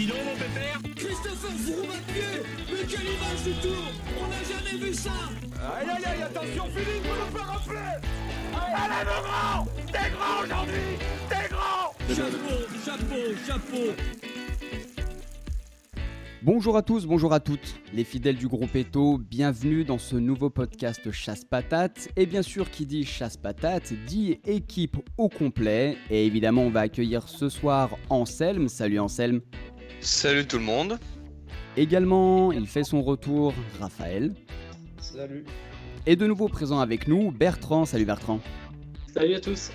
évident, mon pépère. Christopher Froome à pied. Mais quelle image du tour. On n'a jamais vu ça. Aïe aïe aïe, attention Philippe, vous ne pas rafler. Allez mon grand, t'es grand aujourd'hui, t'es grand. Chapeau. Bonjour à tous, bonjour à toutes, les fidèles du groupe Eto, bienvenue dans ce nouveau podcast Chasse Patate. Et bien sûr, qui dit Chasse Patate dit équipe au complet. Et évidemment, on va accueillir ce soir Anselme. Salut Anselme. Salut tout le monde. Également, il fait son retour, Raphaël. Salut. Et de nouveau présent avec nous, Bertrand. Salut Bertrand. Salut à tous.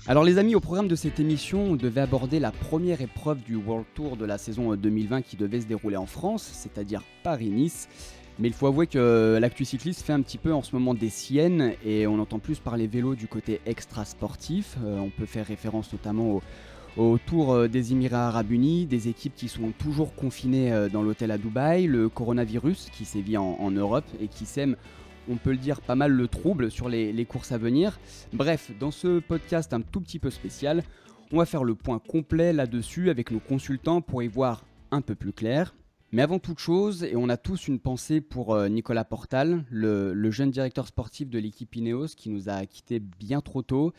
Alors les amis, au programme de cette émission, on devait aborder la première épreuve du World Tour de la saison 2020 qui devait se dérouler en France, c'est-à-dire Paris-Nice. Mais il faut avouer que l'actu cycliste fait un petit peu en ce moment des siennes et on entend plus parler vélo du côté extra-sportif. On peut faire référence notamment au Tour des Émirats Arabes Unis, des équipes qui sont toujours confinées dans l'hôtel à Dubaï, le coronavirus qui sévit en Europe et qui sème, on peut le dire, pas mal le trouble sur les courses à venir. Bref, dans ce podcast un tout petit peu spécial, on va faire le point complet là-dessus avec nos consultants pour y voir un peu plus clair. Mais avant toute chose, et on a tous une pensée pour Nicolas Portal, le jeune directeur sportif de l'équipe Ineos qui nous a quittés bien trop tôt.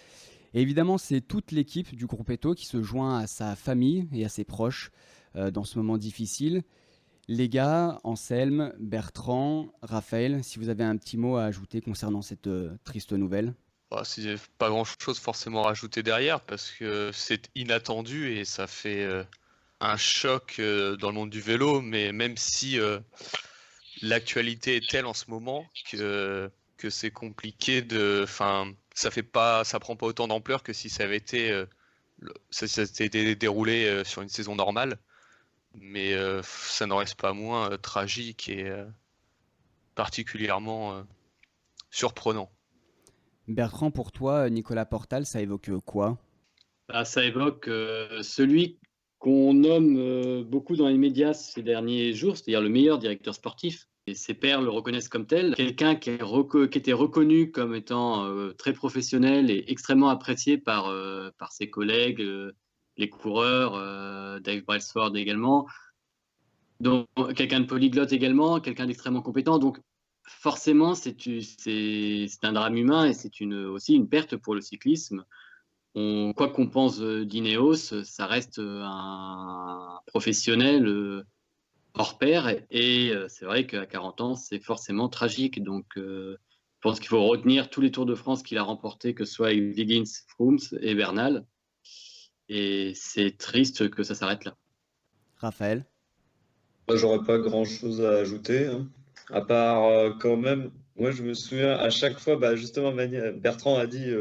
Et évidemment, c'est toute l'équipe du groupe Eto qui se joint à sa famille et à ses proches dans ce moment difficile. Les gars, Anselme, Bertrand, Raphaël, si vous avez un petit mot à ajouter concernant cette triste nouvelle. C'est pas grand chose forcément à rajouter derrière parce que c'est inattendu et ça fait un choc dans le monde du vélo, mais même si l'actualité est telle en ce moment que c'est compliqué ça prend pas autant d'ampleur que si ça avait été ça s'était déroulé sur une saison normale. Mais ça n'en reste pas moins tragique et particulièrement surprenant. Bertrand, pour toi, Nicolas Portal, ça évoque quoi ? Ça évoque celui qu'on nomme beaucoup dans les médias ces derniers jours, c'est-à-dire le meilleur directeur sportif. Et ses pairs le reconnaissent comme tel. Quelqu'un qui était reconnu comme étant très professionnel et extrêmement apprécié par ses collègues, les coureurs, Dave Brailsford également, donc quelqu'un de polyglotte également, quelqu'un d'extrêmement compétent. Donc forcément, c'est un drame humain et c'est aussi une perte pour le cyclisme. Quoi qu'on pense d'Ineos, ça reste un professionnel hors pair et c'est vrai qu'à 40 ans, c'est forcément tragique. Donc je pense qu'il faut retenir tous les Tours de France qu'il a remportés, que ce soit avec Wiggins, Froome et Bernal. Et c'est triste que ça s'arrête là. Raphaël ? J'aurais pas grand-chose à ajouter, hein. À part quand même, moi je me souviens à chaque fois, justement Bertrand a dit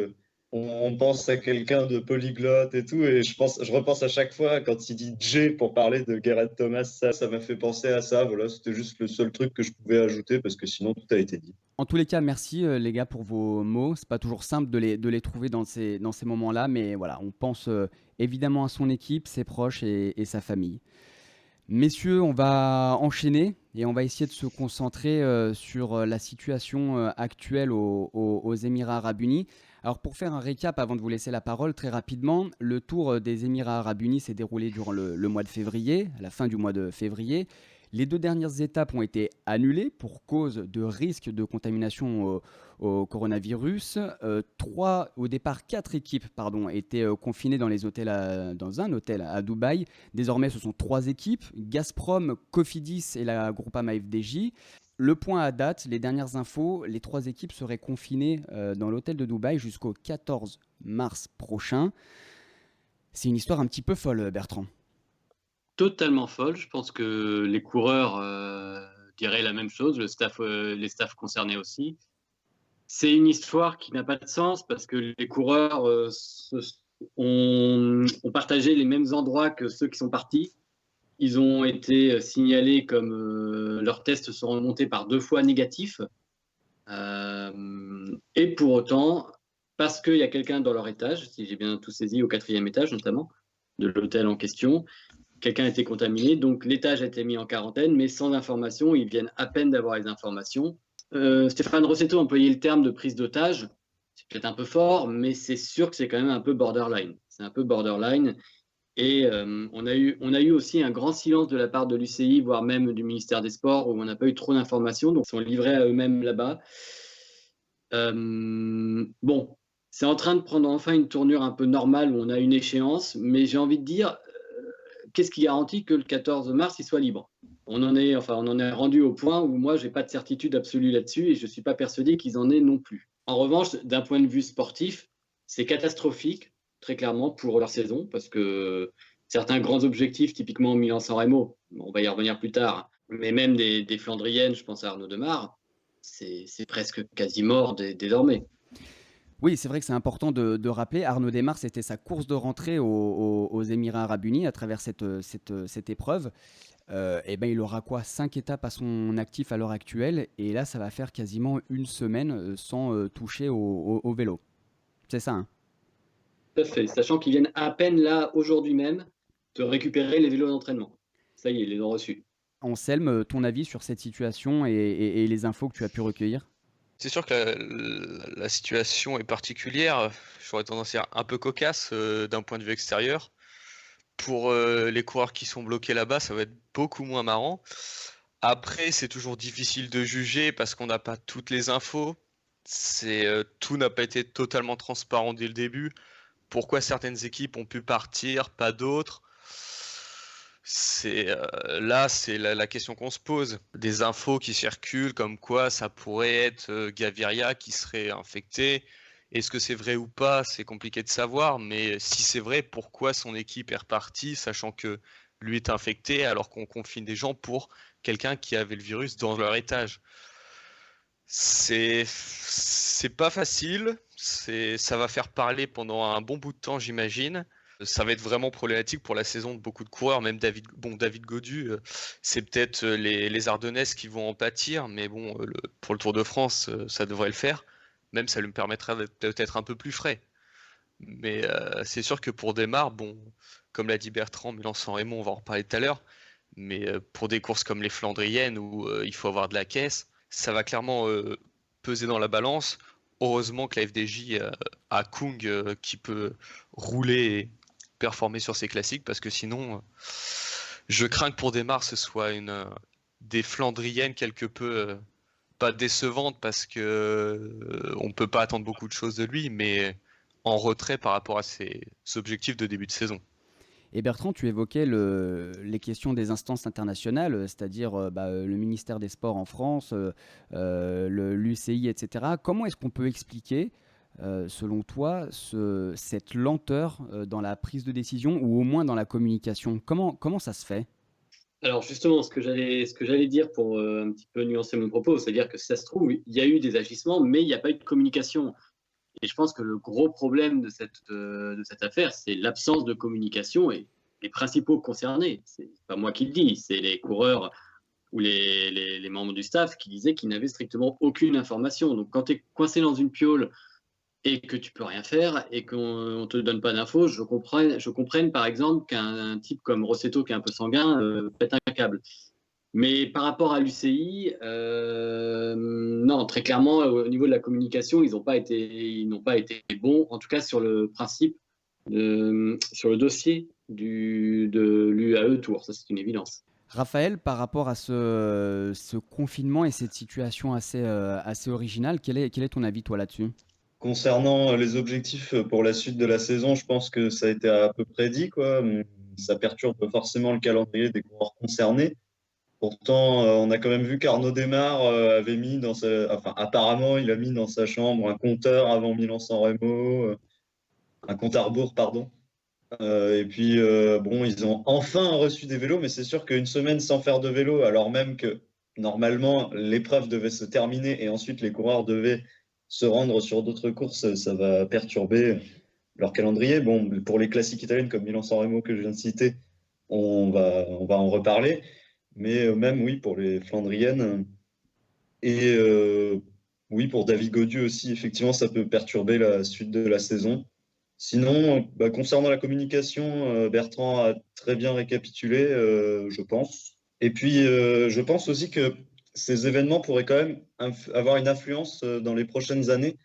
on pense à quelqu'un de polyglotte et tout, et je repense à chaque fois quand il dit J pour parler de Geraint Thomas, ça m'a fait penser à ça. Voilà, c'était juste le seul truc que je pouvais ajouter parce que sinon tout a été dit. En tous les cas, merci les gars pour vos mots. C'est pas toujours simple de les trouver dans ces moments-là, mais voilà, on pense évidemment à son équipe, ses proches et sa famille. Messieurs, on va enchaîner et on va essayer de se concentrer sur la situation actuelle aux Émirats Arabes Unis. Alors pour faire un récap avant de vous laisser la parole très rapidement, le Tour des Émirats Arabes Unis s'est déroulé durant le mois de février, à la fin du mois de février. Les 2 dernières étapes ont été annulées pour cause de risque de contamination au coronavirus. 4 équipes étaient confinées dans un hôtel à Dubaï. Désormais, ce sont 3 équipes, Gazprom, Cofidis et la Groupama FDJ. Le point à date, les dernières infos, les 3 équipes seraient confinées dans l'hôtel de Dubaï jusqu'au 14 mars prochain. C'est une histoire un petit peu folle, Bertrand. Totalement folle. Je pense que les coureurs diraient la même chose, les staffs concernés aussi. C'est une histoire qui n'a pas de sens parce que les coureurs ont partagé les mêmes endroits que ceux qui sont partis. Ils ont été signalés comme leurs tests sont remontés par 2 fois négatifs. Et pour autant, parce qu'il y a quelqu'un dans leur étage, si j'ai bien tout saisi, au 4e étage notamment, de l'hôtel en question, quelqu'un a été contaminé, donc l'étage a été mis en quarantaine, mais sans information, ils viennent à peine d'avoir les informations. Stéphane Rossetto a employé le terme de prise d'otage, c'est peut-être un peu fort, mais c'est sûr que c'est quand même un peu borderline. C'est un peu borderline, Et on a eu aussi un grand silence de la part de l'UCI, voire même du ministère des Sports, où on n'a pas eu trop d'informations, donc ils sont livrés à eux-mêmes là-bas. Bon, c'est en train de prendre enfin une tournure un peu normale où on a une échéance, mais j'ai envie de dire, qu'est-ce qui garantit que le 14 mars, il soit libre? On en est rendu au point où moi, j'ai pas de certitude absolue là-dessus et je suis pas persuadé qu'ils en aient non plus. En revanche, d'un point de vue sportif, c'est catastrophique, très clairement, pour leur saison, parce que certains grands objectifs, typiquement Milan-San Remo, on va y revenir plus tard, mais même des Flandriennes, je pense à Arnaud Demar, c'est presque quasi mort désormais. Oui, c'est vrai que c'est important de rappeler. Arnaud Démare, c'était sa course de rentrée aux Émirats Arabes Unis à travers cette épreuve. Et ben, il aura quoi 5 étapes à son actif à l'heure actuelle. Et là, ça va faire quasiment une semaine sans toucher au vélo. C'est ça, hein? Tout à fait, sachant qu'ils viennent à peine là, aujourd'hui même, de récupérer les vélos d'entraînement. Ça y est, ils les ont reçus. Anselme, ton avis sur cette situation et les infos que tu as pu recueillir? C'est sûr que la situation est particulière. J'aurais tendance à dire un peu cocasse d'un point de vue extérieur. Pour les coureurs qui sont bloqués là-bas, ça va être beaucoup moins marrant. Après, c'est toujours difficile de juger parce qu'on n'a pas toutes les infos. Tout n'a pas été totalement transparent dès le début. Pourquoi certaines équipes ont pu partir, pas d'autres? C'est la question qu'on se pose. Des infos qui circulent comme quoi ça pourrait être Gaviria qui serait infecté. Est-ce que c'est vrai ou pas? C'est compliqué de savoir, mais si c'est vrai, pourquoi son équipe est repartie, sachant que lui est infecté, alors qu'on confine des gens pour quelqu'un qui avait le virus dans leur étage? C'est pas facile. Ça va faire parler pendant un bon bout de temps, j'imagine. Ça va être vraiment problématique pour la saison de beaucoup de coureurs, même David Gaudu, c'est peut-être les Ardennaises qui vont en pâtir, mais bon, pour le Tour de France, ça devrait le faire. Même ça lui permettra d'être peut-être un peu plus frais. Mais c'est sûr que pour Démare, bon, comme l'a dit Bertrand, Milan-San Remo, on va en reparler tout à l'heure, mais pour des courses comme les Flandriennes où il faut avoir de la caisse, ça va clairement peser dans la balance. Heureusement que la FDJ a Kung qui peut rouler et performer sur ses classiques, parce que sinon, je crains que pour Démare, ce soit des Flandriennes quelque peu pas décevantes, parce que on peut pas attendre beaucoup de choses de lui, mais en retrait par rapport à ses objectifs de début de saison. Et Bertrand, tu évoquais les questions des instances internationales, c'est-à-dire le ministère des Sports en France, l'UCI, etc. Comment est-ce qu'on peut expliquer, selon toi, cette lenteur dans la prise de décision ou au moins dans la communication? Comment ça se fait? Alors justement, ce que j'allais dire pour un petit peu nuancer mon propos, c'est-à-dire que si ça se trouve, il y a eu des agissements, mais il n'y a pas eu de communication. Et je pense que le gros problème de cette affaire, c'est l'absence de communication et les principaux concernés. C'est pas moi qui le dis, c'est les coureurs ou les membres du staff qui disaient qu'ils n'avaient strictement aucune information. Donc quand tu es coincé dans une piole et que tu peux rien faire et qu'on te donne pas d'infos, je comprenne par exemple qu'un type comme Rossetto qui est un peu sanguin pète un câble. Mais par rapport à l'UCI, non, très clairement, au niveau de la communication, ils n'ont pas été bons, en tout cas sur le principe, sur le dossier de l'UAE Tour, ça c'est une évidence. Raphaël, par rapport à ce confinement et cette situation assez originale, quel est ton avis, toi, là-dessus? Concernant les objectifs pour la suite de la saison, je pense que ça a été à peu près dit, quoi. Ça perturbe forcément le calendrier des coureurs concernés. Pourtant, on a quand même vu qu'Arnaud Démare avait mis apparemment, il a mis dans sa chambre un compteur avant Milan-San Remo, un compte à rebours, pardon. Et puis, bon, ils ont enfin reçu des vélos, mais c'est sûr qu'une semaine sans faire de vélo, alors même que normalement l'épreuve devait se terminer et ensuite les coureurs devaient se rendre sur d'autres courses, ça va perturber leur calendrier. Bon, pour les classiques italiennes comme Milan-San Remo que je viens de citer, on va en reparler. Mais même, oui, pour les Flandriennes. Et oui, pour David Gaudu aussi, effectivement, ça peut perturber la suite de la saison. Sinon, concernant la communication, Bertrand a très bien récapitulé, je pense. Et puis, je pense aussi que ces événements pourraient quand même avoir une influence dans les prochaines années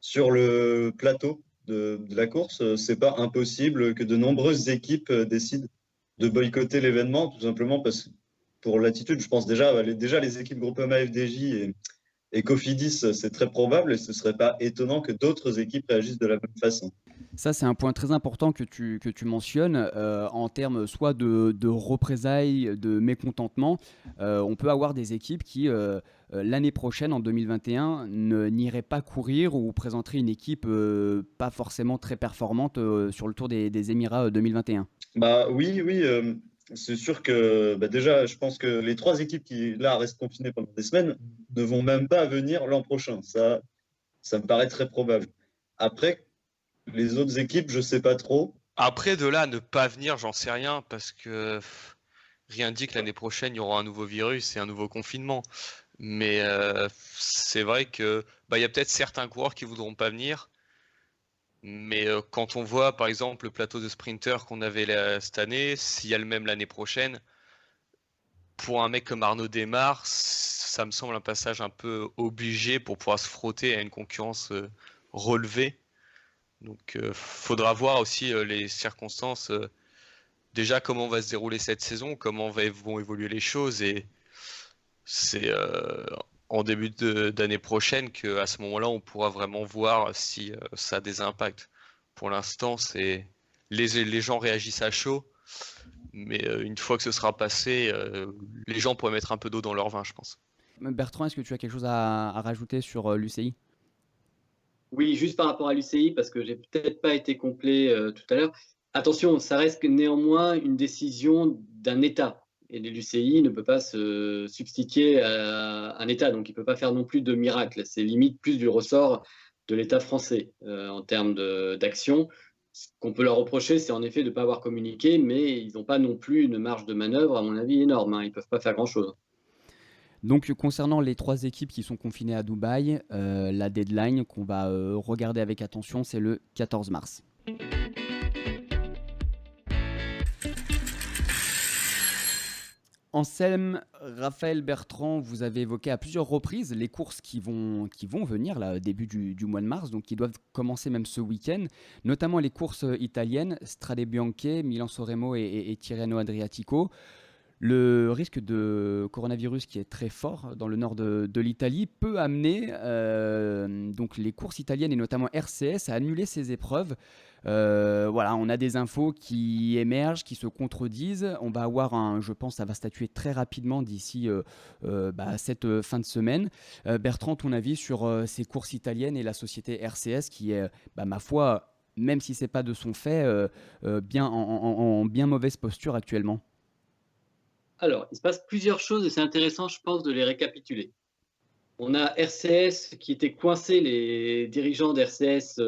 sur le plateau de la course, c'est pas impossible que de nombreuses équipes décident de boycotter l'événement, tout simplement parce que pour l'attitude, je pense déjà les équipes Groupama FDJ et Cofidis, c'est très probable et ce serait pas étonnant que d'autres équipes réagissent de la même façon. Ça, c'est un point très important que tu mentionnes en termes soit de représailles, de mécontentement. On peut avoir des équipes qui, l'année prochaine, en 2021, n'iraient pas courir ou présenteraient une équipe pas forcément très performante sur le Tour des Émirats 2021. Bah oui, c'est sûr que déjà, je pense que les 3 équipes qui là restent confinées pendant des semaines ne vont même pas venir l'an prochain. Ça me paraît très probable. Après, les autres équipes, je sais pas trop. Après, de là à ne pas venir, j'en sais rien, parce que rien dit que l'année prochaine, il y aura un nouveau virus et un nouveau confinement. Mais c'est vrai que il y a peut-être certains coureurs qui voudront pas venir. Mais quand on voit, par exemple, le plateau de sprinter qu'on avait cette année, s'il y a le même l'année prochaine, pour un mec comme Arnaud Démare, ça me semble un passage un peu obligé pour pouvoir se frotter à une concurrence relevée. Donc, faudra voir aussi les circonstances. Déjà, comment va se dérouler cette saison, comment vont évoluer les choses. Et c'est en début d'année prochaine qu'à ce moment-là, on pourra vraiment voir si ça a des impacts. Pour l'instant, les gens réagissent à chaud. Mais une fois que ce sera passé, les gens pourraient mettre un peu d'eau dans leur vin, je pense. Bertrand, est-ce que tu as quelque chose à rajouter sur l'UCI ? Oui, juste par rapport à l'UCI, parce que j'ai peut-être pas été complet tout à l'heure. Attention, ça reste néanmoins une décision d'un État. Et l'UCI ne peut pas se substituer à un État, donc il ne peut pas faire non plus de miracle. C'est limite plus du ressort de l'État français en termes d'action. Ce qu'on peut leur reprocher, c'est en effet de ne pas avoir communiqué, mais ils n'ont pas non plus une marge de manœuvre, à mon avis, énorme. Ils ne peuvent pas faire grand-chose. Donc concernant les 3 équipes qui sont confinées à Dubaï, la deadline qu'on va regarder avec attention, c'est le 14 mars. Anselme, Raphaël, Bertrand, vous avez évoqué à plusieurs reprises les courses qui vont venir là, début du mois de mars, donc qui doivent commencer même ce week-end, notamment les courses italiennes, Strade Bianche, Milan-San Remo et Tirreno Adriatico. Le risque de coronavirus qui est très fort dans le nord de l'Italie peut amener donc les courses italiennes et notamment RCS à annuler ces épreuves. Voilà, on a des infos qui émergent, qui se contredisent. On va avoir je pense, ça va statuer très rapidement d'ici cette fin de semaine. Bertrand, ton avis sur ces courses italiennes et la société RCS qui est, ma foi, même si c'est pas de son fait, bien en bien mauvaise posture actuellement. Alors, il se passe plusieurs choses et c'est intéressant, je pense, de les récapituler. On a RCS qui était coincé, les dirigeants d'RCS,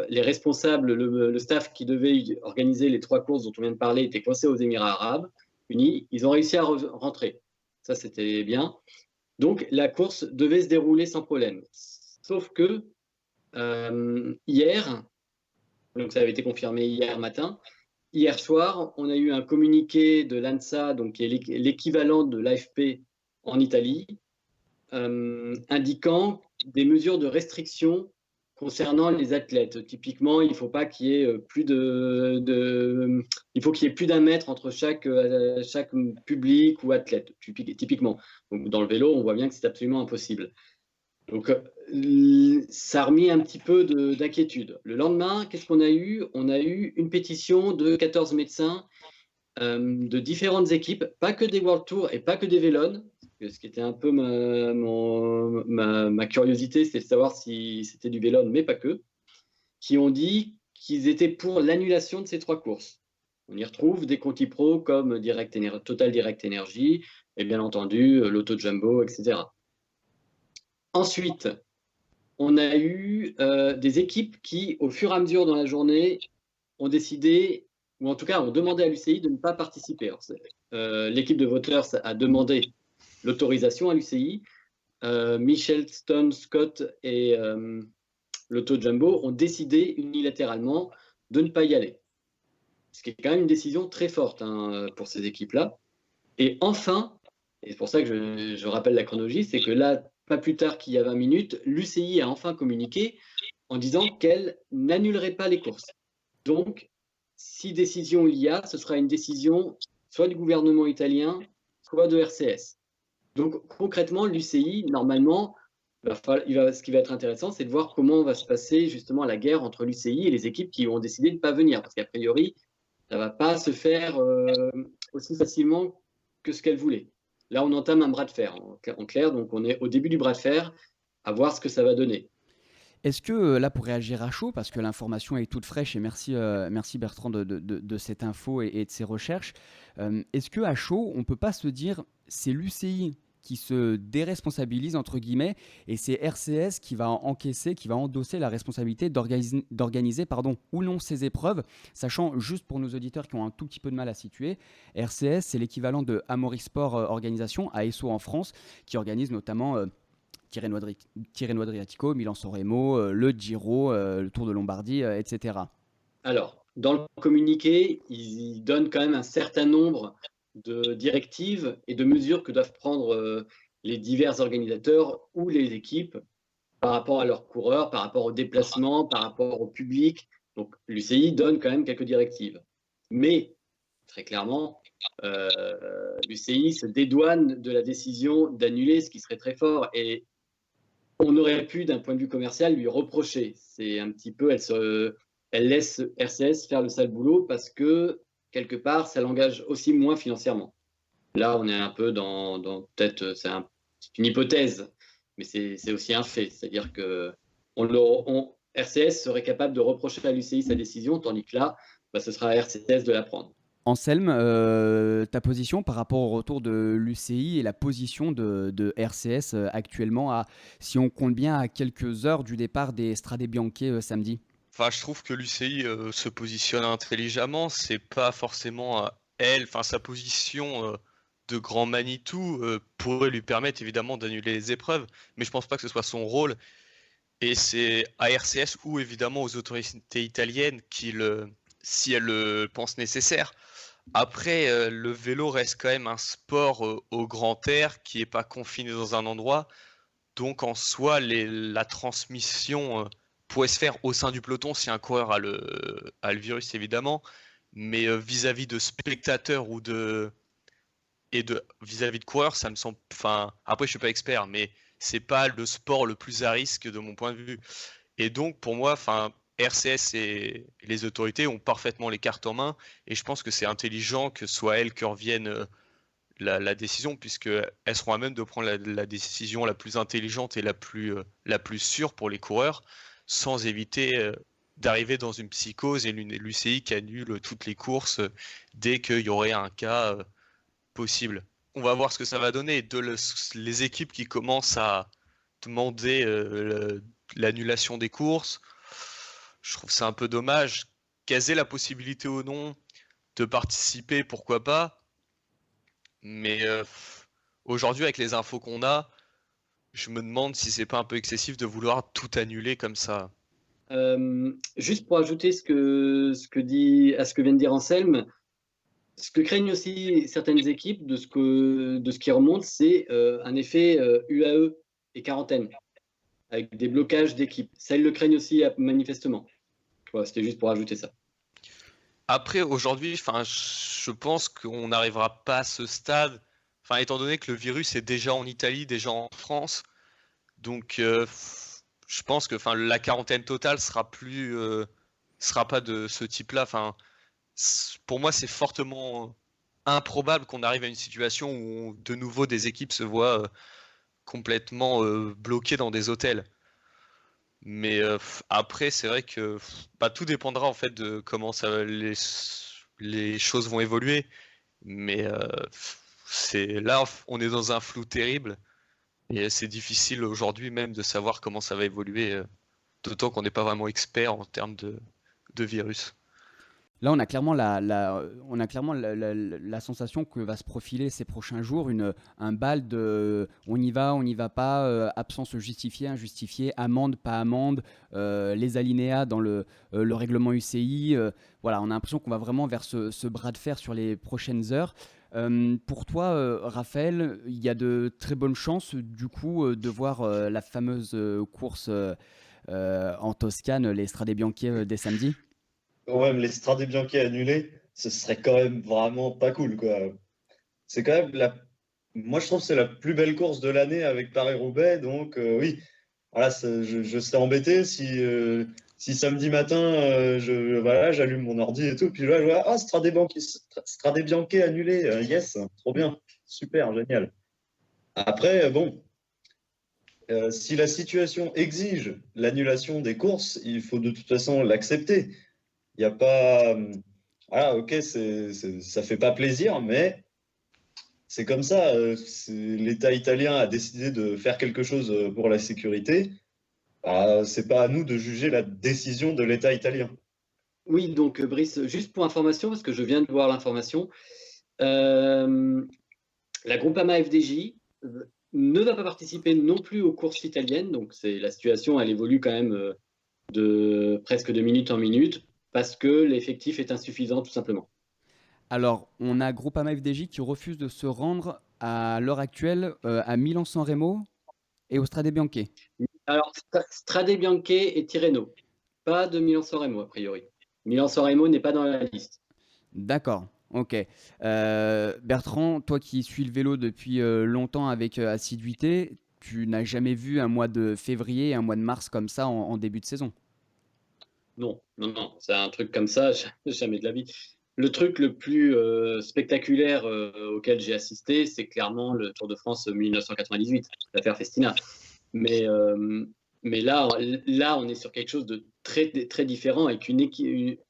les responsables, le staff qui devait organiser les 3 courses dont on vient de parler était coincé aux Émirats Arabes Unis. Ils ont réussi à rentrer. Ça, c'était bien. Donc, la course devait se dérouler sans problème. Sauf que hier, donc ça avait été confirmé hier matin, hier soir, on a eu un communiqué de l'ANSA, donc qui est l'équivalent de l'AFP en Italie, indiquant des mesures de restriction concernant les athlètes. Typiquement, il ne faut pas qu'il y ait il faut qu'il y ait plus d'1 mètre entre chaque public ou athlète, typiquement. Donc, dans le vélo, on voit bien que c'est absolument impossible. Donc, ça a remis un petit peu d'inquiétude. Le lendemain, qu'est-ce qu'on a eu ? On a eu une pétition de 14 médecins de différentes équipes, pas que des World Tour et pas que des Vélones. Ce qui était un peu ma curiosité, c'était de savoir si c'était du Vélone, mais pas que, qui ont dit qu'ils étaient pour l'annulation de ces 3 courses. On y retrouve des conti pro comme Total Direct Energy et bien entendu l'Auto Jumbo, etc. Ensuite, on a eu des équipes qui, au fur et à mesure dans la journée, ont décidé, ou en tout cas ont demandé à l'UCI de ne pas participer. L'équipe de voteurs a demandé l'autorisation à l'UCI. Michel, Stone, Scott et l'Auto Jumbo ont décidé unilatéralement de ne pas y aller. Ce qui est quand même une décision très forte pour ces équipes-là. Et enfin, et c'est pour ça que je rappelle la chronologie, c'est que là, pas plus tard qu'il y a 20 minutes, l'UCI a enfin communiqué en disant qu'elle n'annulerait pas les courses. Donc, si décision il y a, ce sera une décision soit du gouvernement italien, soit de RCS. Donc, concrètement, l'UCI, normalement, ce qui va être intéressant, c'est de voir comment va se passer justement la guerre entre l'UCI et les équipes qui ont décidé de ne pas venir. Parce qu'a priori, ça ne va pas se faire aussi facilement que ce qu'elle voulait. Là, on entame un bras de fer, en clair. Donc, on est au début du bras de fer, à voir ce que ça va donner. Est-ce que là, pour réagir à chaud, parce que l'information est toute fraîche, et merci Bertrand de cette info et de ces recherches, est-ce que à chaud, on ne peut pas se dire c'est l'UCI qui se déresponsabilise entre guillemets et c'est RCS qui va encaisser, qui va endosser la responsabilité d'organiser ou non ces épreuves, sachant juste pour nos auditeurs qui ont un tout petit peu de mal à situer, RCS c'est l'équivalent de Amaury Sport Organisation, ASO en France, qui organise notamment Tirreno Adriatico, Milan-San Remo, le Giro, le Tour de Lombardie, etc. Alors, dans le communiqué, ils donnent quand même un certain nombre de directives et de mesures que doivent prendre les divers organisateurs ou les équipes par rapport à leurs coureurs, par rapport aux déplacements, par rapport au public. Donc, l'UCI donne quand même quelques directives. Mais, très clairement, l'UCI se dédouane de la décision d'annuler, ce qui serait très fort. Et on aurait pu, d'un point de vue commercial, lui reprocher. C'est un petit peu, elle laisse RCS faire le sale boulot parce que, quelque part, ça l'engage aussi moins financièrement. Là, on est un peu dans peut-être, c'est une hypothèse, mais c'est aussi un fait. C'est-à-dire que RCS serait capable de reprocher à l'UCI sa décision, tandis que là, ce sera à RCS de la prendre. Anselme, ta position par rapport au retour de l'UCI et la position de RCS actuellement, si on compte bien, à quelques heures du départ des Strade Bianche samedi? Enfin, je trouve que l'UCI se positionne intelligemment. C'est pas forcément elle. Enfin, sa position de grand Manitou pourrait lui permettre évidemment d'annuler les épreuves, mais je pense pas que ce soit son rôle. Et c'est à RCS ou évidemment aux autorités italiennes si elles le pensent nécessaire. Après, le vélo reste quand même un sport au grand air qui n'est pas confiné dans un endroit. Donc en soi, la transmission pourrait se faire au sein du peloton si un coureur a le virus évidemment. Mais vis-à-vis de spectateurs vis-à-vis de coureurs, ça me semble. Enfin, après, je suis pas expert, mais c'est pas le sport le plus à risque de mon point de vue. Et donc pour moi, RCS et les autorités ont parfaitement les cartes en main et je pense que c'est intelligent que ce soit elles qui reviennent la décision puisqu'elles seront à même de prendre la décision la plus intelligente et la plus sûre pour les coureurs sans éviter d'arriver dans une psychose et l'UCI qui annule toutes les courses dès qu'il y aurait un cas possible. On va voir ce que ça va donner. Les équipes qui commencent à demander l'annulation des courses, je trouve ça un peu dommage. Qu'elles aient la possibilité ou non de participer, pourquoi pas. Mais aujourd'hui, avec les infos qu'on a, je me demande si c'est pas un peu excessif de vouloir tout annuler comme ça. Juste pour ajouter ce que vient de dire Anselme, ce que craignent aussi certaines équipes de ce qui remonte, c'est un effet UAE et quarantaine, avec des blocages d'équipes. Ça, ils le craignent aussi manifestement. Voilà, c'était juste pour ajouter ça. Après, aujourd'hui, je pense qu'on n'arrivera pas à ce stade, étant donné que le virus est déjà en Italie, déjà en France. Donc, je pense que la quarantaine totale sera pas de ce type-là. Pour moi, c'est fortement improbable qu'on arrive à une situation où de nouveau des équipes se voient complètement bloquées dans des hôtels. Mais après, c'est vrai que tout dépendra en fait de comment les choses vont évoluer. Mais là, on est dans un flou terrible et c'est difficile aujourd'hui même de savoir comment ça va évoluer, d'autant qu'on n'est pas vraiment expert en termes de virus. Là, on a clairement la sensation que va se profiler ces prochains jours un bal de on y va pas, absence justifiée, injustifiée, amende, pas amende, les alinéas dans le règlement UCI. Voilà, on a l'impression qu'on va vraiment vers ce bras de fer sur les prochaines heures. Pour toi, Raphaël, il y a de très bonnes chances du coup de voir la fameuse course en Toscane, les Strade Bianche des samedis. Ouais, mais les Strade Bianche annulés, ce serait quand même vraiment pas cool, quoi. C'est quand même moi je trouve que c'est la plus belle course de l'année avec Paris-Roubaix, donc oui, voilà, je serais embêté si samedi matin, voilà, j'allume mon ordi et tout, puis là, je vois, ah, Strade Bianche annulé, yes, trop bien, super, génial. Après, bon, si la situation exige l'annulation des courses, il faut de toute façon l'accepter. Il n'y a pas, voilà, ok, ça fait pas plaisir, mais c'est comme ça. L'État italien a décidé de faire quelque chose pour la sécurité. C'est pas à nous de juger la décision de l'État italien. Oui, donc Brice, juste pour information, parce que je viens de voir l'information, la Groupama FDJ ne va pas participer non plus aux courses italiennes. Donc la situation, elle évolue quand même de presque de minute en minute, parce que l'effectif est insuffisant, tout simplement. Alors, on a Groupama FDJ qui refuse de se rendre à l'heure actuelle à Milan-San Remo et au Strade Bianche. Alors, Strade Bianche et Tirreno, pas de Milan-San Remo, a priori. Milan-San Remo n'est pas dans la liste. D'accord, ok. Bertrand, toi qui suis le vélo depuis longtemps avec assiduité, tu n'as jamais vu un mois de février et un mois de mars comme ça en début de saison? Non, c'est un truc comme ça, jamais de la vie. Le truc le plus spectaculaire auquel j'ai assisté, c'est clairement le Tour de France 1998, l'affaire Festina. Mais là, on est sur quelque chose de très, très différent et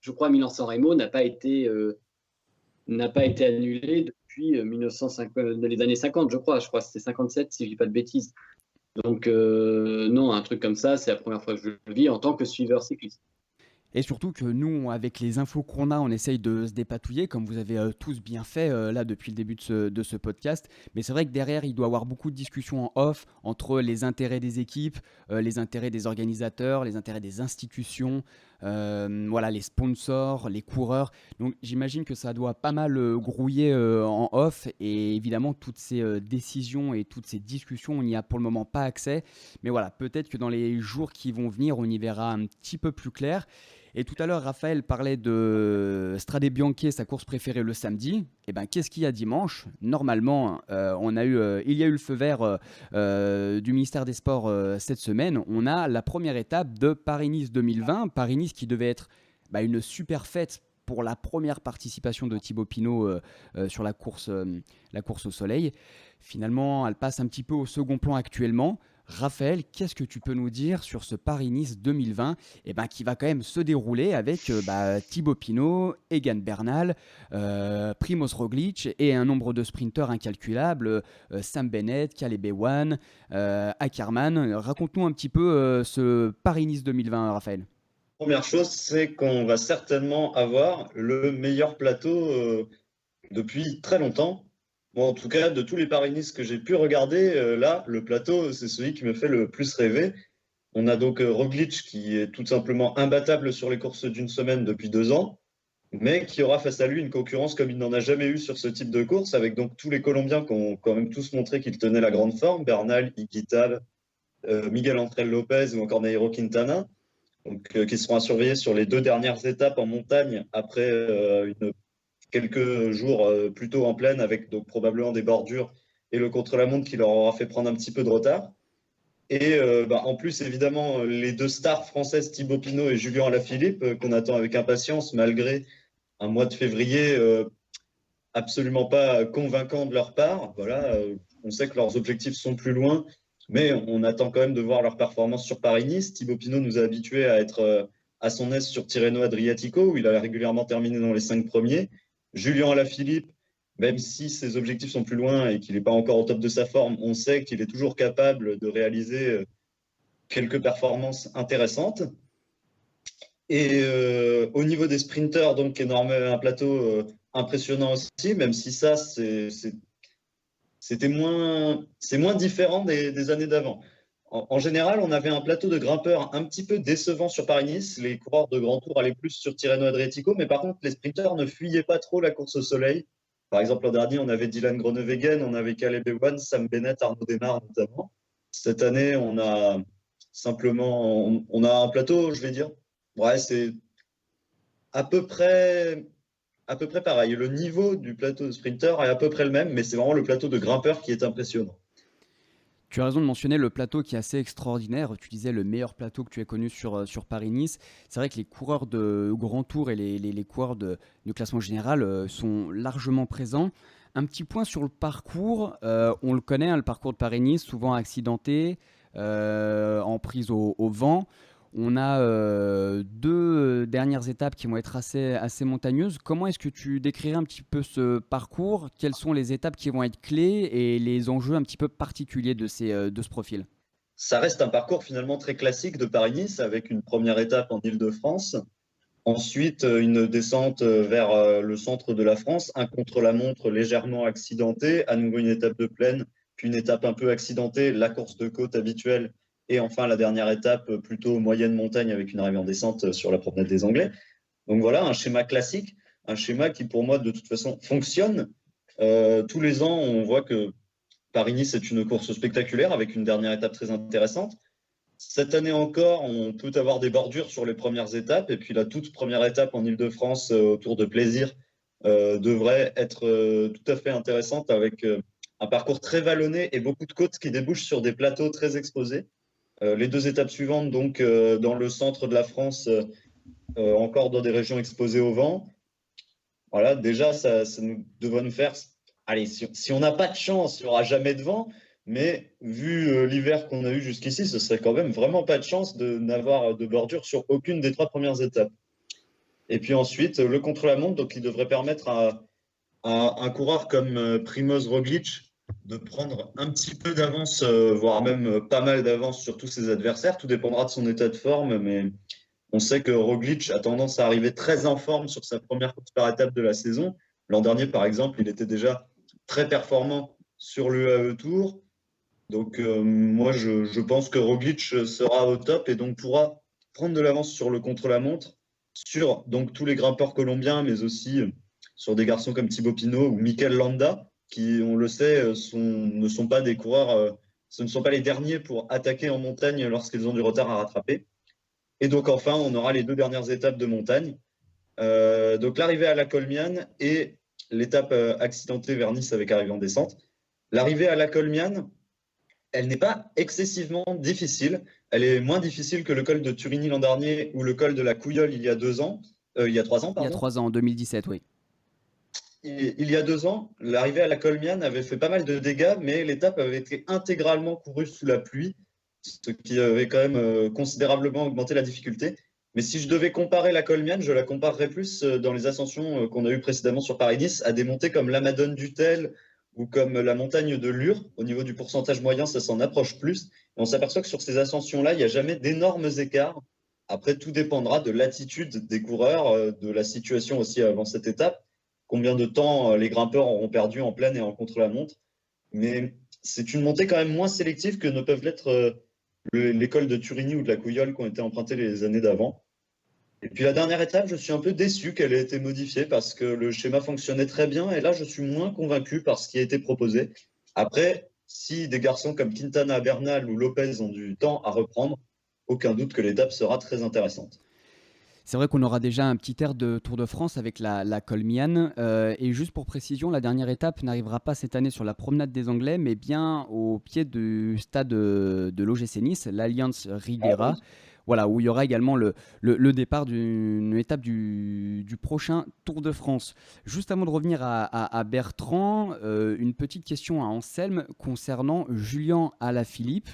je crois, Milan-San Remo n'a pas été annulé depuis 1950, les années 50, je crois. Je crois que c'était 57, si je dis pas de bêtises. Donc, non, un truc comme ça, c'est la première fois que je le vis en tant que suiveur cycliste. Et surtout que nous, avec les infos qu'on a, on essaye de se dépatouiller, comme vous avez tous bien fait là depuis le début de ce podcast. Mais c'est vrai que derrière, il doit y avoir beaucoup de discussions en off entre les intérêts des équipes, les intérêts des organisateurs, les intérêts des institutions, voilà, les sponsors, les coureurs. Donc j'imagine que ça doit pas mal grouiller en off. Et évidemment, toutes ces décisions et toutes ces discussions, on n'y a pour le moment pas accès. Mais voilà, peut-être que dans les jours qui vont venir, on y verra un petit peu plus clair. Et tout à l'heure, Raphaël parlait de Strade Bianche, sa course préférée le samedi. Et ben, qu'est-ce qu'il y a dimanche? Normalement, il y a eu le feu vert du ministère des Sports cette semaine. On a la première étape de Paris-Nice 2020. Paris-Nice qui devait être une super fête pour la première participation de Thibaut Pinot sur la course au soleil. Finalement, elle passe un petit peu au second plan actuellement. Raphaël, qu'est-ce que tu peux nous dire sur ce Paris-Nice 2020 qui va quand même se dérouler avec Thibaut Pinot, Egan Bernal, Primoz Roglic et un nombre de sprinteurs incalculables, Sam Bennett, Caleb Ewan, Ackermann. Raconte-nous un petit peu ce Paris-Nice 2020, Raphaël. Première chose, c'est qu'on va certainement avoir le meilleur plateau depuis très longtemps. Moi, en tout cas, de tous les Paris-Nice que j'ai pu regarder, là, le plateau, c'est celui qui me fait le plus rêver. On a donc Roglic qui est tout simplement imbattable sur les courses d'une semaine depuis 2 ans, mais qui aura face à lui une concurrence comme il n'en a jamais eu sur ce type de course, avec donc tous les Colombiens qui ont quand même tous montré qu'ils tenaient la grande forme, Bernal, Higuita, Miguel Ángel Lopez ou encore Nairo Quintana, donc, qui seront à surveiller sur les 2 dernières étapes en montagne après quelques jours plutôt en plaine, avec donc probablement des bordures et le contre-la-montre qui leur aura fait prendre un petit peu de retard. Et en plus, évidemment, les 2 stars françaises, Thibaut Pinot et Julien Alaphilippe, qu'on attend avec impatience, malgré un mois de février absolument pas convaincant de leur part. Voilà, on sait que leurs objectifs sont plus loin, mais on attend quand même de voir leur performance sur Paris-Nice. Thibaut Pinot nous a habitués à être à son aise sur Tirreno Adriatico, où il a régulièrement terminé dans les 5 premiers. Julien Alaphilippe, même si ses objectifs sont plus loin et qu'il n'est pas encore au top de sa forme, on sait qu'il est toujours capable de réaliser quelques performances intéressantes. Et au niveau des sprinteurs, donc un plateau impressionnant aussi, même si ça, c'est moins différent des années d'avant. En général, on avait un plateau de grimpeurs un petit peu décevant sur Paris-Nice. Les coureurs de grand tour allaient plus sur Tirreno Adriatico, mais par contre, les sprinteurs ne fuyaient pas trop la course au soleil. Par exemple, l'an dernier, on avait Dylan Groenewegen, on avait Caleb Ewan, Sam Bennett, Arnaud Démare notamment. Cette année, on a Simplement, on a un plateau, je vais dire. Ouais, c'est à peu près pareil. Le niveau du plateau de sprinter est à peu près le même, mais c'est vraiment le plateau de grimpeur qui est impressionnant. Tu as raison de mentionner le plateau qui est assez extraordinaire. Tu disais le meilleur plateau que tu aies connu sur Paris-Nice. C'est vrai que les coureurs de Grand Tour et les coureurs de classement général sont largement présents. Un petit point sur le parcours. On le connaît, hein, le parcours de Paris-Nice, souvent accidenté, en prise au vent. On a deux dernières étapes qui vont être assez montagneuses. Comment est-ce que tu décrirais un petit peu ce parcours? Quelles sont les étapes qui vont être clés et les enjeux un petit peu particuliers de ce profil? Ça reste un parcours finalement très classique de Paris-Nice avec une première étape en Île-de-France. Ensuite, une descente vers le centre de la France, un contre-la-montre légèrement accidenté, à nouveau une étape de plaine, puis une étape un peu accidentée, la course de côte habituelle, et enfin la dernière étape plutôt moyenne montagne avec une arrivée en descente sur la promenade des Anglais. Donc voilà, un schéma classique, un schéma qui pour moi de toute façon fonctionne. Tous les ans, on voit que Paris-Nice est une course spectaculaire avec une dernière étape très intéressante. Cette année encore, on peut avoir des bordures sur les premières étapes. Et puis la toute première étape en Île-de-France autour de Plaisir devrait être tout à fait intéressante avec un parcours très vallonné et beaucoup de côtes qui débouchent sur des plateaux très exposés. Les deux étapes suivantes, donc dans le centre de la France, encore dans des régions exposées au vent. Voilà, déjà, ça devrait nous faire... Allez, si on n'a pas de chance, il n'y aura jamais de vent. Mais vu l'hiver qu'on a eu jusqu'ici, ce serait quand même vraiment pas de chance de n'avoir de bordure sur aucune des trois premières étapes. Et puis ensuite, le contre-la-montre, donc il devrait permettre à un coureur comme Primoz Roglic de prendre un petit peu d'avance, voire même pas mal d'avance sur tous ses adversaires. Tout dépendra de son état de forme, mais on sait que Roglic a tendance à arriver très en forme sur sa première course par étape de la saison. L'an dernier, par exemple, il était déjà très performant sur le UAE Tour. Donc moi, je pense que Roglic sera au top et donc pourra prendre de l'avance sur le contre-la-montre, sur donc, tous les grimpeurs colombiens, mais aussi sur des garçons comme Thibaut Pinot ou Mikel Landa, qui, on le sait, ne sont pas des coureurs, ce ne sont pas les derniers pour attaquer en montagne lorsqu'ils ont du retard à rattraper. Et donc enfin, on aura les deux dernières étapes de montagne. Donc l'arrivée à la Colmiane et l'étape accidentée vers Nice avec arrivée en descente. L'arrivée à la Colmiane, elle n'est pas excessivement difficile. Elle est moins difficile que le col de Turini l'an dernier ou le col de la Couilleule il y a 3 ans. Il y a 3 ans, en 2017, oui. Il y a 2 ans, l'arrivée à la Colmiane avait fait pas mal de dégâts, mais l'étape avait été intégralement courue sous la pluie, ce qui avait quand même considérablement augmenté la difficulté. Mais si je devais comparer la Colmiane, je la comparerais plus dans les ascensions qu'on a eues précédemment sur Paris-Nice à des montées comme la Madone du Tel ou comme la montagne de Lure. Au niveau du pourcentage moyen, ça s'en approche plus. Et on s'aperçoit que sur ces ascensions-là, il n'y a jamais d'énormes écarts. Après, tout dépendra de l'attitude des coureurs, de la situation aussi avant cette étape, combien de temps les grimpeurs auront perdu en plaine et en contre-la-montre. Mais c'est une montée quand même moins sélective que ne peuvent l'être l'école de Turini ou de la Couilleule qui ont été empruntées les années d'avant. Et puis la dernière étape, je suis un peu déçu qu'elle ait été modifiée parce que le schéma fonctionnait très bien et là, je suis moins convaincu par ce qui a été proposé. Après, si des garçons comme Quintana, Bernal ou Lopez ont du temps à reprendre, aucun doute que l'étape sera très intéressante. C'est vrai qu'on aura déjà un petit air de Tour de France avec la Colmiane. Et juste pour précision, la dernière étape n'arrivera pas cette année sur la promenade des Anglais, mais bien au pied du stade de l'OGC Nice, l'Alliance Riviera. Voilà, où il y aura également le départ d'une étape du prochain Tour de France. Juste avant de revenir à Bertrand, une petite question à Anselme concernant Julien Alaphilippe.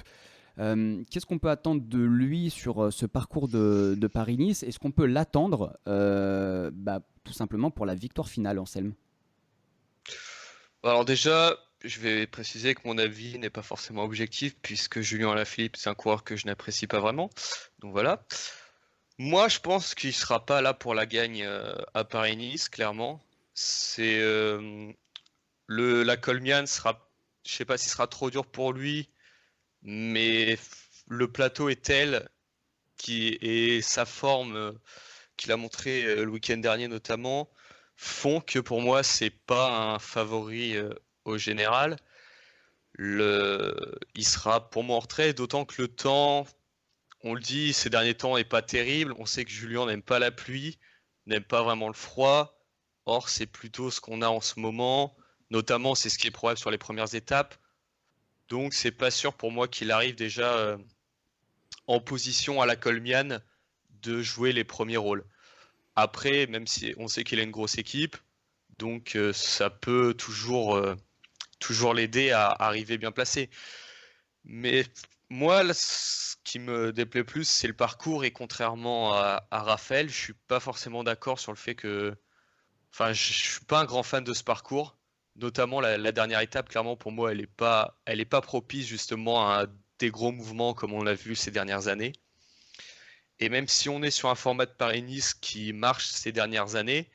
Qu'est-ce qu'on peut attendre de lui sur ce parcours de Paris-Nice? Est-ce qu'on peut l'attendre tout simplement pour la victoire finale, Anselme? Alors déjà, je vais préciser que mon avis n'est pas forcément objectif puisque Julien Alaphilippe, c'est un coureur que je n'apprécie pas vraiment. Donc voilà. Moi, je pense qu'il ne sera pas là pour la gagne à Paris-Nice, clairement. C'est la Colmiane sera, je ne sais pas si ce sera trop dur pour lui, mais le plateau est tel et sa forme qu'il a montré le week-end dernier notamment font que pour moi c'est pas un favori au général. Il sera pour moi en retrait, d'autant que le temps on le dit, ces derniers temps n'est pas terrible. On sait que Julien n'aime pas la pluie, n'aime pas vraiment le froid. Or, c'est plutôt ce qu'on a en ce moment. Notamment, c'est ce qui est probable sur les premières étapes. Donc, c'est pas sûr pour moi qu'il arrive déjà en position à la Colmiane de jouer les premiers rôles. Après, même si on sait qu'il a une grosse équipe, donc ça peut toujours l'aider à arriver bien placé. Mais moi, là, ce qui me déplaît plus, c'est le parcours. Et contrairement à Raphaël, je suis pas forcément d'accord sur le fait que... Enfin, je suis pas un grand fan de ce parcours. Notamment la dernière étape, clairement, pour moi, elle est pas propice justement à des gros mouvements comme on l'a vu ces dernières années. Et même si on est sur un format de Paris-Nice qui marche ces dernières années,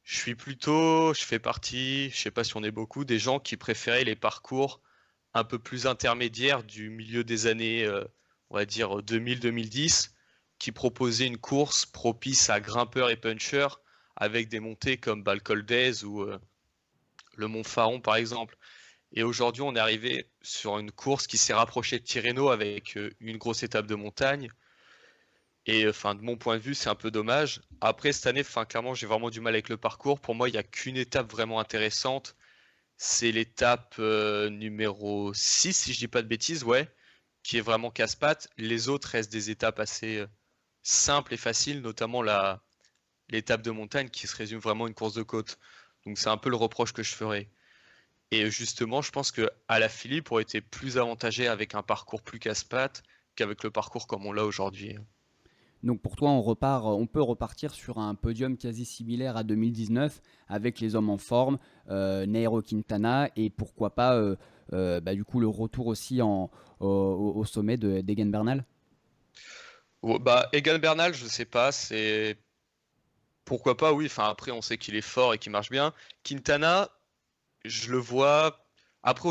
je fais partie, je sais pas si on est beaucoup, des gens qui préféraient les parcours un peu plus intermédiaires du milieu des années, on va dire 2000-2010, qui proposaient une course propice à grimpeurs et punchers avec des montées comme le Col d'Èze ou le Mont Faron par exemple. Et aujourd'hui, on est arrivé sur une course qui s'est rapprochée de Tirreno avec une grosse étape de montagne. Et enfin, de mon point de vue, c'est un peu dommage. Après, cette année, clairement, j'ai vraiment du mal avec le parcours. Pour moi, il n'y a qu'une étape vraiment intéressante. C'est l'étape numéro 6, si je dis pas de bêtises, ouais, qui est vraiment casse-pattes. Les autres restent des étapes assez simples et faciles, notamment l'étape de montagne qui se résume vraiment à une course de côte. Donc c'est un peu le reproche que je ferais. Et justement, je pense que Alaphilippe aurait été plus avantagé avec un parcours plus casse-pattes qu'avec le parcours comme on l'a aujourd'hui. Donc pour toi, on peut repartir sur un podium quasi similaire à 2019 avec les hommes en forme, Nairo Quintana et pourquoi pas du coup le retour aussi au sommet d'Egan Bernal. Egan Bernal, je sais pas, c'est pourquoi pas, oui. Enfin après, on sait qu'il est fort et qu'il marche bien. Quintana, je le vois après,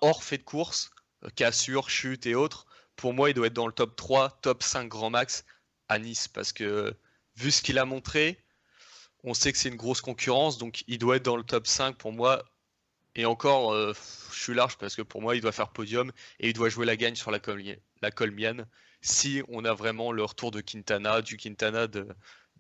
hors fait de course, cassure, chute et autres. Pour moi, il doit être dans le top 3, top 5 grand max à Nice parce que vu ce qu'il a montré, on sait que c'est une grosse concurrence, donc il doit être dans le top 5 pour moi. Et encore, je suis large parce que pour moi, il doit faire podium et il doit jouer la gagne sur la Colmiane si on a vraiment le retour de Quintana, du Quintana de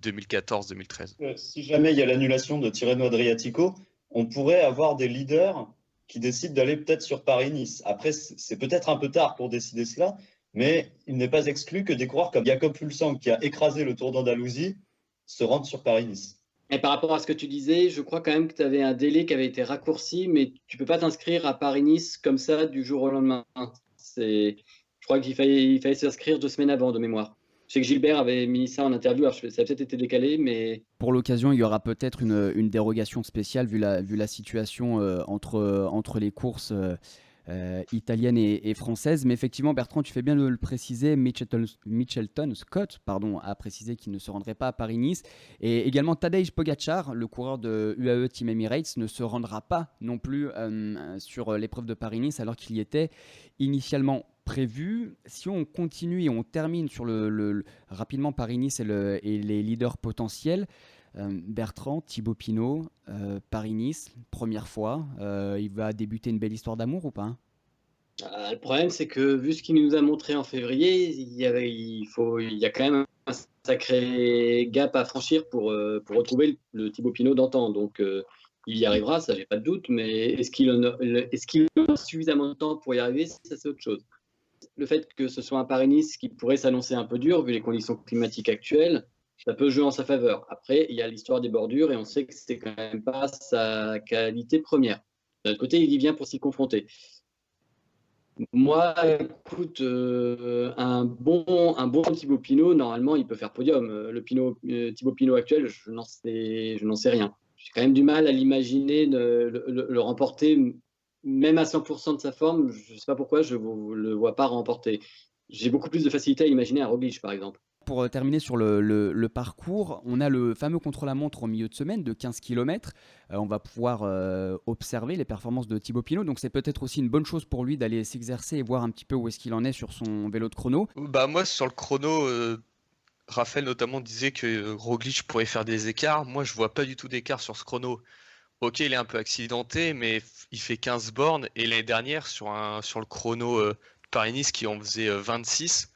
2014-2013. Si jamais il y a l'annulation de Tirreno Adriatico, on pourrait avoir des leaders qui décident d'aller peut-être sur Paris-Nice. Après, c'est peut-être un peu tard pour décider cela, mais il n'est pas exclu que des coureurs comme Jakob Fuglsang, qui a écrasé le Tour d'Andalousie, se rendent sur Paris-Nice. Et par rapport à ce que tu disais, je crois quand même que tu avais un délai qui avait été raccourci, mais tu ne peux pas t'inscrire à Paris-Nice comme ça du jour au lendemain. Je crois qu'il fallait s'inscrire 2 semaines avant de mémoire. Je sais que Gilbert avait mis ça en interview, alors ça a peut-être été décalé, mais... Pour l'occasion, il y aura peut-être une dérogation spéciale vu la situation entre les courses italiennes et françaises. Mais effectivement, Bertrand, tu fais bien de le préciser. Mitchelton Scott a précisé qu'il ne se rendrait pas à Paris-Nice. Et également, Tadej Pogacar, le coureur de UAE Team Emirates, ne se rendra pas non plus sur l'épreuve de Paris-Nice alors qu'il y était initialement prévu. Si on continue et on termine sur rapidement Paris-Nice et les leaders potentiels, Bertrand, Thibaut Pinot, Paris-Nice, première fois, il va débuter une belle histoire d'amour ou pas? Le problème, c'est que vu ce qu'il nous a montré en février, il y a quand même un sacré gap à franchir pour retrouver le Thibaut Pinot d'antan. Donc, il y arrivera, ça, j'ai pas de doute, mais est-ce qu'il a suffisamment de temps pour y arriver? Ça, c'est autre chose. Le fait que ce soit un Paris-Nice qui pourrait s'annoncer un peu dur vu les conditions climatiques actuelles, ça peut jouer en sa faveur. Après, il y a l'histoire des bordures et on sait que c'est quand même pas sa qualité première. D'un autre côté, il y vient pour s'y confronter. Moi, écoute, un bon Thibaut Pinot, normalement, il peut faire podium. Thibaut Pinot actuel, je n'en sais rien. J'ai quand même du mal à l'imaginer le remporter, même à 100% de sa forme. Je ne sais pas pourquoi je ne le vois pas remporter. J'ai beaucoup plus de facilité à imaginer un Roglic, par exemple. Pour terminer sur le parcours, on a le fameux contre-la-montre au milieu de semaine de 15 km. On va pouvoir observer les performances de Thibaut Pinot. Donc c'est peut-être aussi une bonne chose pour lui d'aller s'exercer et voir un petit peu où est-ce qu'il en est sur son vélo de chrono. Moi, sur le chrono, Raphaël notamment disait que Roglic pourrait faire des écarts. Moi, je vois pas du tout d'écart sur ce chrono. Ok, il est un peu accidenté, mais il fait 15 bornes. Et l'année dernière, sur le chrono Paris-Nice qui en faisait 26,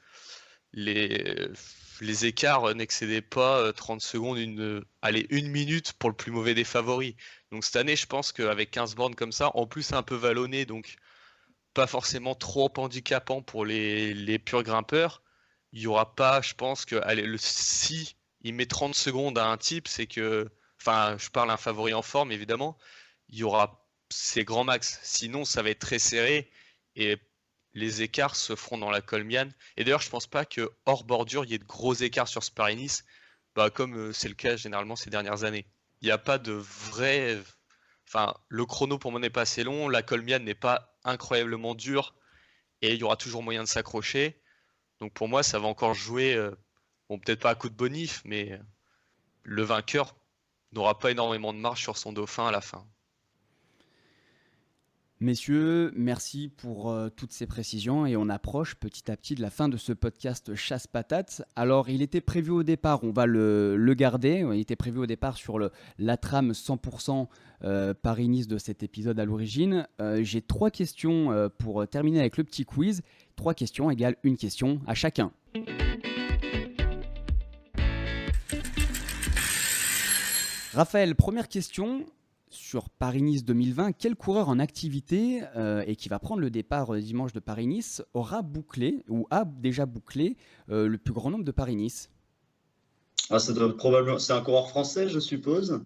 les écarts n'excédaient pas 30 secondes, une minute pour le plus mauvais des favoris. Donc cette année, je pense qu'avec 15 bornes comme ça, en plus un peu vallonné, donc pas forcément trop handicapant pour les purs grimpeurs, il n'y aura pas, je pense que si il met 30 secondes à un type, c'est que, enfin, je parle un favori en forme évidemment, il y aura ces grands max. Sinon, ça va être très serré et les écarts se feront dans la Colmiane. Et d'ailleurs, je pense pas que hors bordure, il y ait de gros écarts sur Paris-Nice, comme c'est le cas généralement ces dernières années. Il n'y a pas de vrai... Enfin, le chrono pour moi n'est pas assez long, la Colmiane n'est pas incroyablement dure, et il y aura toujours moyen de s'accrocher. Donc pour moi, ça va encore jouer, bon, peut-être pas à coup de bonif, mais le vainqueur n'aura pas énormément de marge sur son dauphin à la fin. Messieurs, merci pour toutes ces précisions et on approche petit à petit de la fin de ce podcast Chasse-Patate. Alors, il était prévu au départ, on va le garder, il était prévu au départ sur la trame 100% Paris-Nice de cet épisode à l'origine. J'ai 3 questions pour terminer avec le petit quiz. 3 questions égale une question à chacun. Raphaël, première question. Sur Paris-Nice 2020, quel coureur en activité et qui va prendre le départ dimanche de Paris-Nice aura bouclé ou a déjà bouclé le plus grand nombre de Paris-Nice? Ça doit probablement... C'est un coureur français, je suppose.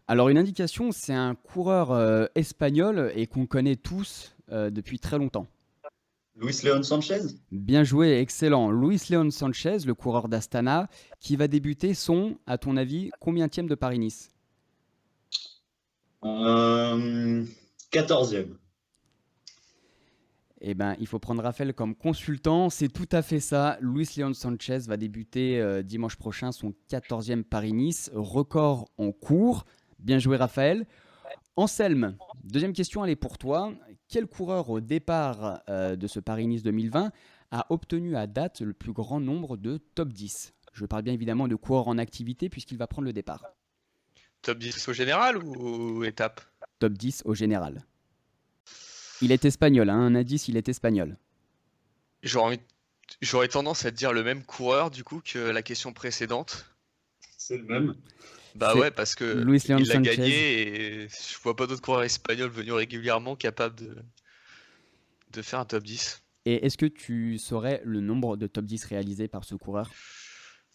Alors une indication, c'est un coureur espagnol et qu'on connaît tous depuis très longtemps. Luis León Sánchez. Bien joué, excellent. Luis León Sánchez, le coureur d'Astana, qui va débuter son, à ton avis, combienième de Paris-Nice? 14e. Eh ben, il faut prendre Raphaël comme consultant, c'est tout à fait ça. Luis León Sánchez va débuter dimanche prochain son 14e Paris-Nice, record en cours. Bien joué Raphaël. Anselme, deuxième question, elle est pour toi. Quel coureur au départ de ce Paris-Nice 2020 a obtenu à date le plus grand nombre de top 10? Je parle bien évidemment de coureurs en activité puisqu'il va prendre le départ. Top 10 au général ou étape? Top 10 au général. Il est espagnol, hein, un indice, il est espagnol. J'aurais tendance à te dire le même coureur du coup que la question précédente. C'est le même. Bah C'est ouais, parce que Luis León il l'a Sánchez. gagné et je vois pas d'autres coureurs espagnols venus régulièrement capables de faire un top 10. Et est-ce que tu saurais le nombre de top 10 réalisés par ce coureur?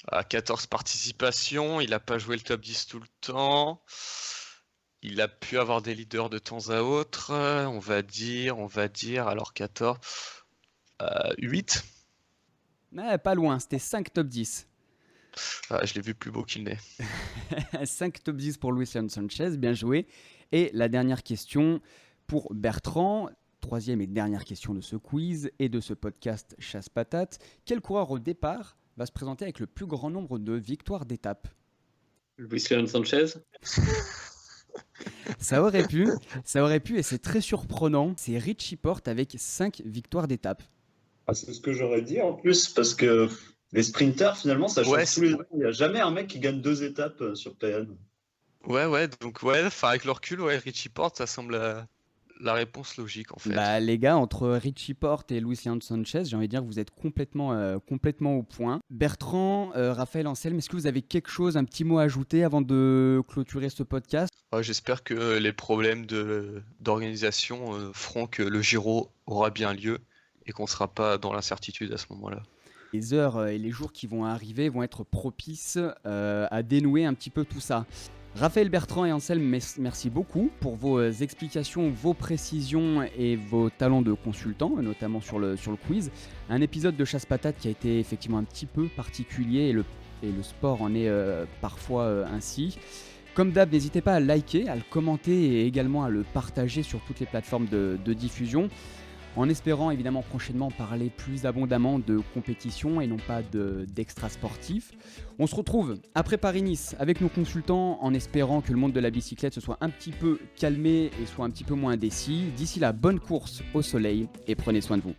À 14 participations, il n'a pas joué le top 10 tout le temps. Il a pu avoir des leaders de temps à autre. On va dire, alors 14, 8. Pas loin, c'était 5 top 10. Je l'ai vu plus beau qu'il n'est. 5 top 10 pour Luis León Sánchez, bien joué. Et la dernière question pour Bertrand, troisième et dernière question de ce quiz et de ce podcast Chasse-Patate. Quel coureur au départ va se présenter avec le plus grand nombre de victoires d'étape? Luis León Sánchez. Ça aurait pu et c'est très surprenant. C'est Richie Porte avec 5 victoires d'étape. C'est ce que j'aurais dit en plus, parce que les sprinters, finalement, ça change tous les ans. Il n'y a jamais un mec qui gagne 2 étapes sur PN. Ouais, donc avec le recul, Richie Porte, ça semble la réponse logique en fait. Bah, les gars, entre Richie Porte et Luis León Sánchez, j'ai envie de dire que vous êtes complètement au point. Bertrand, Raphaël, Anselme, est-ce que vous avez quelque chose, un petit mot à ajouter avant de clôturer ce podcast? J'espère que les problèmes d'organisation feront que le Giro aura bien lieu et qu'on ne sera pas dans l'incertitude à ce moment-là. Les heures et les jours qui vont arriver vont être propices à dénouer un petit peu tout ça. Raphaël, Bertrand et Anselme, merci beaucoup pour vos explications, vos précisions et vos talents de consultant, notamment sur le quiz. Un épisode de Chasse-Patate qui a été effectivement un petit peu particulier et le sport en est parfois ainsi. Comme d'hab, n'hésitez pas à liker, à le commenter et également à le partager sur toutes les plateformes de diffusion. En espérant évidemment prochainement parler plus abondamment de compétition et non pas d'extra sportifs. On se retrouve après Paris-Nice avec nos consultants en espérant que le monde de la bicyclette se soit un petit peu calmé et soit un petit peu moins indécis. D'ici là, bonne course au soleil et prenez soin de vous.